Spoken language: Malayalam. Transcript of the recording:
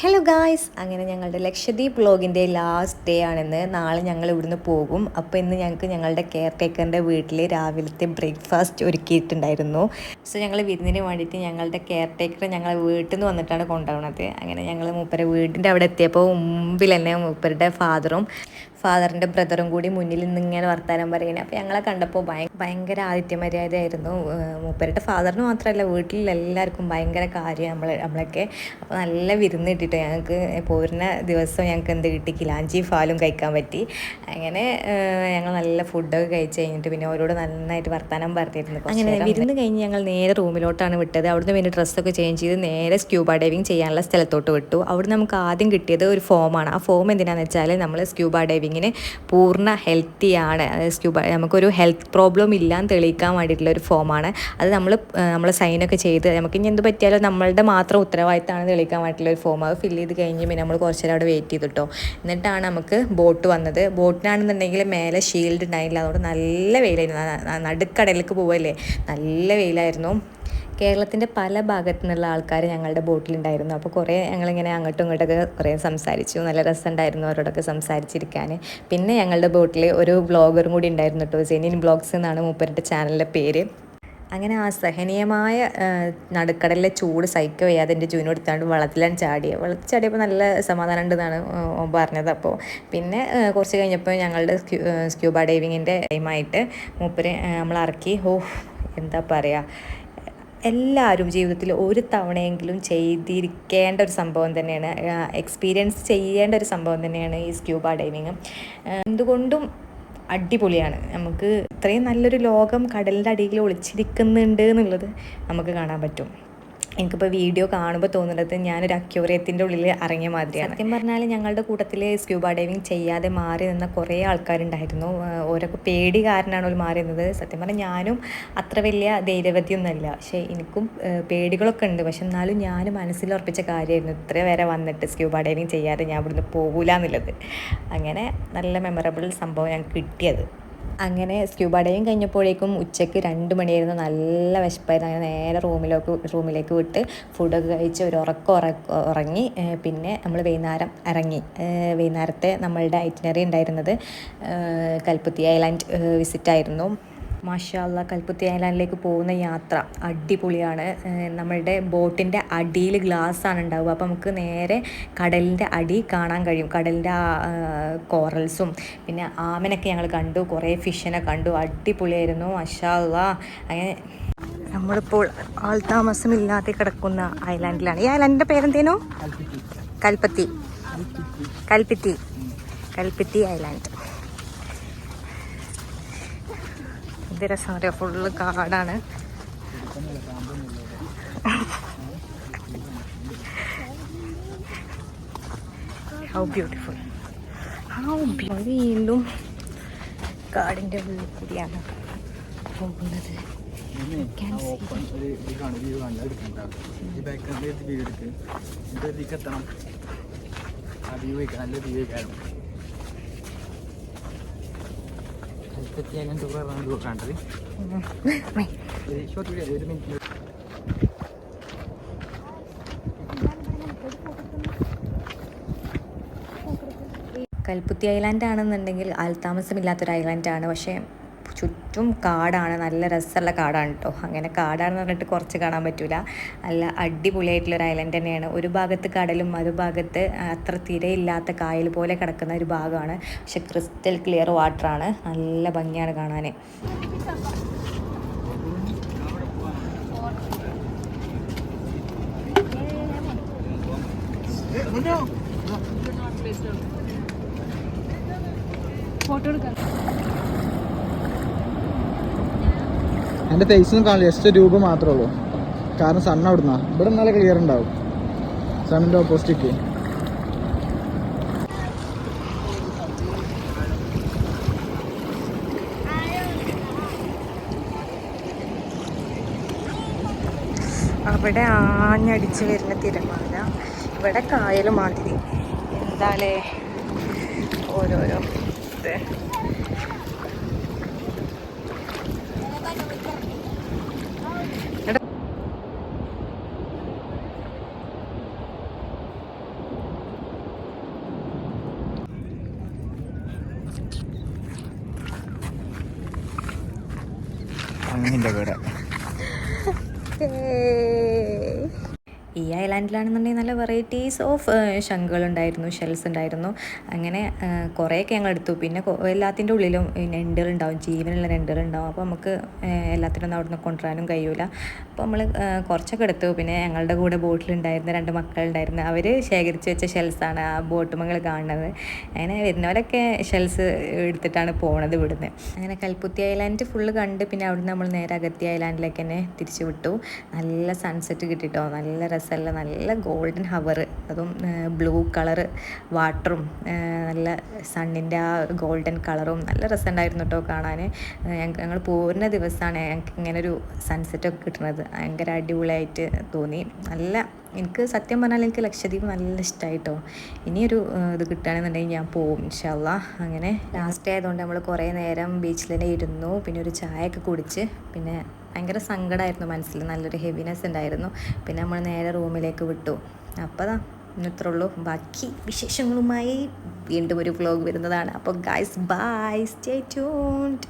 ഹലോ ഗായ്സ്, അങ്ങനെ ഞങ്ങളുടെ ലക്ഷദ്വീപ് വ്ളോഗിൻ്റെ ലാസ്റ്റ് ഡേ ആണെന്ന്. നാളെ ഞങ്ങൾ ഇവിടുന്ന് പോകും. അപ്പോൾ ഇന്ന് ഞങ്ങൾക്ക് ഞങ്ങളുടെ കെയർ ടേക്കറിൻ്റെ വീട്ടിൽ രാവിലത്തെ ബ്രേക്ക്ഫാസ്റ്റ് ഒരുക്കിയിട്ടുണ്ടായിരുന്നു. സോ ഞങ്ങൾ വിരുന്നിന് വേണ്ടിയിട്ട് ഞങ്ങളുടെ കെയർ ടേക്കർ ഞങ്ങളെ വീട്ടിൽ നിന്ന് വന്നിട്ടാണ് കൊണ്ടുപോകുന്നത്. അങ്ങനെ ഞങ്ങൾ മൂപ്പരെ വീടിൻ്റെ അവിടെ എത്തിയപ്പോൾ മുമ്പിൽ തന്നെ മൂപ്പരുടെ ഫാദറിൻ്റെ ബ്രദറും കൂടി മുന്നിൽ നിന്ന് ഇങ്ങനെ വർത്താനം പറയുന്നത്. അപ്പോൾ ഞങ്ങളെ കണ്ടപ്പോൾ ഭയങ്കര ആതിഥ്യമര്യാദയായിരുന്നു. മൂപ്പരുടെ ഫാദറിന് മാത്രമല്ല, വീട്ടിലെല്ലാവർക്കും ഭയങ്കര കാര്യം നമ്മളൊക്കെ. അപ്പോൾ നല്ല വിരുന്ന് കിട്ടിയിട്ട് ഞങ്ങൾക്ക് പോരുന്ന ദിവസം ഞങ്ങൾക്ക് എന്ത് കിട്ടി, കിലാഞ്ചി ഫാലും കഴിക്കാൻ പറ്റി. അങ്ങനെ ഞങ്ങൾ നല്ല ഫുഡൊക്കെ കഴിച്ച് കഴിഞ്ഞിട്ട് പിന്നെ അവരോട് നന്നായിട്ട് വർത്താനം പറഞ്ഞിരുന്നു. അങ്ങനെ വിരുന്ന് കഴിഞ്ഞ് ഞങ്ങൾ നേരെ റൂമിലോട്ടാണ് വിട്ടത്. അവിടുന്ന് പിന്നെ ഡ്രസ്സൊക്കെ ചേഞ്ച് ചെയ്ത് നേരെ സ്ക്യൂബ ഡൈവിങ് ചെയ്യാനുള്ള സ്ഥലത്തോട്ട് വിട്ടു. അവിടെ നമുക്ക് ആദ്യം കിട്ടിയത് ഒരു ഫോമാണ്. ആ ഫോം എന്തിനാണെന്ന് വെച്ചാൽ നമ്മൾ സ്ക്യൂബ ഡൈവിങ്ങിന് പൂർണ്ണ ഹെൽത്തിയാണ്, നമുക്കൊരു ഹെൽത്ത് പ്രോബ്ലം ഇല്ലാന്ന് തെളിയിക്കാൻ വേണ്ടിയിട്ടുള്ള ഒരു ഫോമാണ്. അത് നമ്മൾ സൈനൊക്കെ ചെയ്ത് നമുക്ക് ഇനി എന്ത് പറ്റിയാലും നമ്മളുടെ മാത്രം ഉത്തരവാദിത്തമാണ് തെളിയിക്കാൻ വേണ്ടിയിട്ടുള്ള ഒരു ഫോം. അത് ഫില്ല് ചെയ്ത് കഴിഞ്ഞ് പിന്നെ നമ്മൾ കുറച്ച് നേരം അവിടെ വെയിറ്റ് ചെയ്തിട്ടോ. എന്നിട്ടാണ് നമുക്ക് ബോട്ട് വന്നത്. ബോട്ടിനാണെന്നുണ്ടെങ്കിൽ മേലെ ഷീൽഡ് ഉണ്ടായില്ല, അതുകൊണ്ട് നല്ല വെയിലായിരുന്നു. നടുക്കടലിലേക്ക് പോവല്ലേ, നല്ല വെയിലായിരുന്നു. കേരളത്തിൻ്റെ പല ഭാഗത്തു നിന്നുള്ള ആൾക്കാർ ഞങ്ങളുടെ ബോട്ടിലുണ്ടായിരുന്നു. അപ്പോൾ കുറേ ഞങ്ങളിങ്ങനെ അങ്ങോട്ടും ഇങ്ങോട്ടൊക്കെ കുറേ സംസാരിച്ചു. നല്ല രസമുണ്ടായിരുന്നു അവരോടൊക്കെ സംസാരിച്ചിരിക്കാൻ. പിന്നെ ഞങ്ങളുടെ ബോട്ടിൽ ഒരു വ്ളോഗറും കൂടി ഉണ്ടായിരുന്നു കേട്ടോ. ജെനിൻ വ്ളോഗ്സ് എന്നാണ് മൂപ്പരുടെ ചാനലിൻ്റെ പേര്. അങ്ങനെ ആ സഹനീയമായ നടുക്കടലിലെ ചൂട് സഹിക്ക വയ്യാതെ എൻ്റെ ജൂനും എടുത്താണ്ട് വെള്ളത്തിൽ ചാടിയപ്പോൾ നല്ല സമാധാനം ഉണ്ടെന്നാണ് പറഞ്ഞത്. അപ്പോൾ പിന്നെ കുറച്ച് കഴിഞ്ഞപ്പോൾ ഞങ്ങളുടെ സ്ക്യൂബ ഡൈവിങ്ങിൻ്റെ ടൈമായിട്ട് മൂപ്പര് നമ്മൾ ഇറക്കി. എന്താ പറയുക, എല്ലാവരും ജീവിതത്തിൽ ഒരു തവണയെങ്കിലും ചെയ്തിരിക്കേണ്ട ഒരു സംഭവം തന്നെയാണ്, എക്സ്പീരിയൻസ് ചെയ്യേണ്ട ഒരു സംഭവം തന്നെയാണ് ഈ സ്ക്യൂബ ഡൈവിങ്. എന്തുകൊണ്ടും അടിപൊളിയാണ്. നമുക്ക് ഇത്രയും നല്ലൊരു ലോകം കടലിൻ്റെ അടിയിൽ ഒളിച്ചിരിക്കുന്നുണ്ട് എന്നുള്ളത് നമുക്ക് കാണാൻ പറ്റും. എനിക്കിപ്പോൾ വീഡിയോ കാണുമ്പോൾ തോന്നുന്നത് ഞാനൊരു അക്വേറിയത്തിൻ്റെ ഉള്ളിൽ ഇറങ്ങിയ മാതിരിയാണ്. സത്യം പറഞ്ഞാൽ ഞങ്ങളുടെ കൂട്ടത്തിൽ സ്ക്യൂബ ഡൈവിങ് ചെയ്യാതെ മാറി നിന്ന കുറേ ആൾക്കാരുണ്ടായിരുന്നു. ഓരൊക്കെ പേടി കാരണമാണ് ഒരു മാറി നിന്നത്. സത്യം പറഞ്ഞാൽ ഞാനും അത്ര വലിയ ധൈര്യവതിയൊന്നുമല്ല, പക്ഷേ എനിക്കും പേടികളൊക്കെ ഉണ്ട്. പക്ഷെ എന്നാലും ഞാൻ മനസ്സിലുറപ്പിച്ച കാര്യമായിരുന്നു ഇത്ര വരെ വന്നിട്ട് സ്ക്യൂബ ഡൈവിങ് ചെയ്യാതെ ഞാൻ ഇവിടുന്ന് പോകില്ല എന്നുള്ളത്. അങ്ങനെ നല്ല മെമ്മറബിൾ സംഭവം ഞങ്ങൾക്ക് കിട്ടിയത്. അങ്ങനെ സ്ക്യൂബ ഡൈവിങ് കഴിഞ്ഞപ്പോഴേക്കും ഉച്ചയ്ക്ക് 2 മണിയായിരുന്നു. നല്ല വിശപ്പായിരുന്നു. അങ്ങനെ നേരെ റൂമിലേക്ക് വിട്ട് ഫുഡൊക്കെ കഴിച്ച് ഒരു ഉറങ്ങി. പിന്നെ നമ്മൾ വൈകുന്നേരം ഇറങ്ങി. വൈകുന്നേരത്തെ നമ്മളുടെ ഐറ്റിനറി ഉണ്ടായിരുന്നത് കൽപ്പത്തി ഐലാൻഡ് വിസിറ്റായിരുന്നു. മാഷാ അല്ലാ, കൽപ്പത്തി ഐലാൻഡിലേക്ക് പോകുന്ന യാത്ര അടിപൊളിയാണ്. നമ്മളുടെ ബോട്ടിൻ്റെ അടിയിൽ ഗ്ലാസ്സാണ് ഉണ്ടാവുക. അപ്പോൾ നമുക്ക് നേരെ കടലിൻ്റെ അടി കാണാൻ കഴിയും. കടലിൻ്റെ കോറൽസും പിന്നെ ആമനൊക്കെ ഞങ്ങൾ കണ്ടു, കുറേ ഫിഷിനെ കണ്ടു. അടിപൊളിയായിരുന്നു, മാഷാ അല്ലാ. അങ്ങനെ നമ്മളിപ്പോൾ ആൾതാമസമില്ലാതെ കിടക്കുന്ന ഐലാൻഡിലാണ്. ഈ ഐലാൻഡിൻ്റെ പേരെന്തേനോ? കൽപ്പത്തി ഐലാൻഡ്. ഇത് രസം പറയാം, ഫുള്ള് കാടാണ്. How beautiful. വീണ്ടും കാടിൻ്റെ ഉള്ളിൽ കൂടിയാണ് പോകുന്നത്. കൽപ്പത്തി ഐലാൻഡ് ആണെന്നുണ്ടെങ്കിൽ ആൾതാമസമില്ലാത്തൊരു ഐലാൻഡാണ്. പക്ഷേ ചുറ്റും കാടാണ്, നല്ല രസമുള്ള കാടാണ് കേട്ടോ. അങ്ങനെ കാടാണെന്ന് പറഞ്ഞിട്ട് കുറച്ച് കാണാൻ പറ്റില്ല. നല്ല അടിപൊളിയായിട്ടുള്ളൊരു ഐലൻഡ് തന്നെയാണ്. ഒരു ഭാഗത്ത് കടലും മറുഭാഗത്ത് അത്ര തിരയില്ലാത്ത കായൽ പോലെ കിടക്കുന്ന ഒരു ഭാഗമാണ്. പക്ഷെ ക്രിസ്റ്റൽ ക്ലിയർ വാട്ടറാണ്, നല്ല ഭംഗിയാണ് കാണാൻ. ഫോട്ടോ എടുക്കാം. എൻ്റെ ഫേസൊന്നും കാണില്ല, ജസ്റ്റ് രൂപ മാത്രമേ ഉള്ളൂ. കാരണം സൺ അവിടുന്ന ഇവിടെ നല്ല ക്ലിയർ ഉണ്ടാവും. സണ്ണിൻ്റെ ഓപ്പോസിറ്റ് അവിടെ ആഞ്ഞടിച്ച് വരുന്ന തിരമാല, ഇവിടെ കായൽ മാതിരി. എന്താലേ ഓരോരോ ഇത്. ശംഖിൻ്റെ കൂടെ. ഈ ഐലാൻഡിലാണെന്നുണ്ടെങ്കിൽ നല്ല വെറൈറ്റീസ് ഓഫ് ശംഖുകളുണ്ടായിരുന്നു, ഷെൽസ് ഉണ്ടായിരുന്നു. അങ്ങനെ കുറേയൊക്കെ ഞങ്ങൾ എടുത്തു. പിന്നെ എല്ലാത്തിൻ്റെ ഉള്ളിലും ഞണ്ടുകളുണ്ടാവും, ജീവനുള്ള ഞണ്ടുകളുണ്ടാവും. അപ്പോൾ നമുക്ക് എല്ലാത്തിനും ഒന്നും അവിടെ നിന്ന് കൊണ്ടുവരാനും കഴിയൂല. അപ്പോൾ നമ്മൾ കുറച്ചൊക്കെ എടുത്തു. പിന്നെ ഞങ്ങളുടെ കൂടെ ബോട്ടിലുണ്ടായിരുന്ന 2 മക്കളുണ്ടായിരുന്നു. അവർ ശേഖരിച്ച് വെച്ച ഷെൽസാണ് ആ ബോട്ടുമങ്ങൾ കാണുന്നത്. അങ്ങനെ വരുന്നവരൊക്കെ ഷെൽസ് എടുത്തിട്ടാണ് പോണത് ഇവിടുന്ന്. അങ്ങനെ കൽപ്പുത്തി ഐലാൻഡ് ഫുള്ള് കണ്ട് പിന്നെ അവിടുന്ന് നമ്മൾ നേരെ അഗത്തി ഐലാൻഡിലേക്ക് തന്നെ തിരിച്ചു വിട്ടു. നല്ല സൺസെറ്റ് കിട്ടിട്ടോ, നല്ല രസമല്ല, നല്ല ഗോൾഡൻ ഹവർ, അതും ബ്ലൂ കളറ് വാട്ടറും നല്ല സണ്ണിൻ്റെ ആ ഗോൾഡൻ കളറും നല്ല രസമുണ്ടായിരുന്നു കേട്ടോ കാണാൻ. ഞങ്ങൾ പോരുന്ന ദിവസമാണ് ഞങ്ങൾക്ക് ഇങ്ങനൊരു സൺസെറ്റൊക്കെ കിട്ടുന്നത്. ഭയങ്കര അടിപൊളിയായിട്ട് തോന്നി. എനിക്ക് സത്യം പറഞ്ഞാൽ എനിക്ക് ലക്ഷദ്വീപ് നല്ല ഇഷ്ടമായിട്ടോ. ഇനിയൊരു ഇത് കിട്ടുകയാണെന്നുണ്ടെങ്കിൽ ഞാൻ പോവും ഇൻഷാ അല്ലാഹ്. അങ്ങനെ ലാസ്റ്റ് ആയതുകൊണ്ട് നമ്മൾ കുറേ നേരം ബീച്ചിൽ തന്നെ ഇരുന്നു. പിന്നെ ഒരു ചായയൊക്കെ കുടിച്ച് പിന്നെ ഭയങ്കര സങ്കടമായിരുന്നു മനസ്സിൽ, നല്ലൊരു ഹെവിനെസ് ഉണ്ടായിരുന്നു. പിന്നെ നമ്മൾ നേരെ റൂമിലേക്ക് വിട്ടു. അപ്പോൾ ഇത്രേ ഉള്ളൂ. ബാക്കി വിശേഷങ്ങളുമായി വീണ്ടും ഒരു വ്ലോഗ് വരുന്നതാണ്. അപ്പോൾ ഗൈസ് ബൈ, സ്റ്റേ ട്യൂൺഡ്.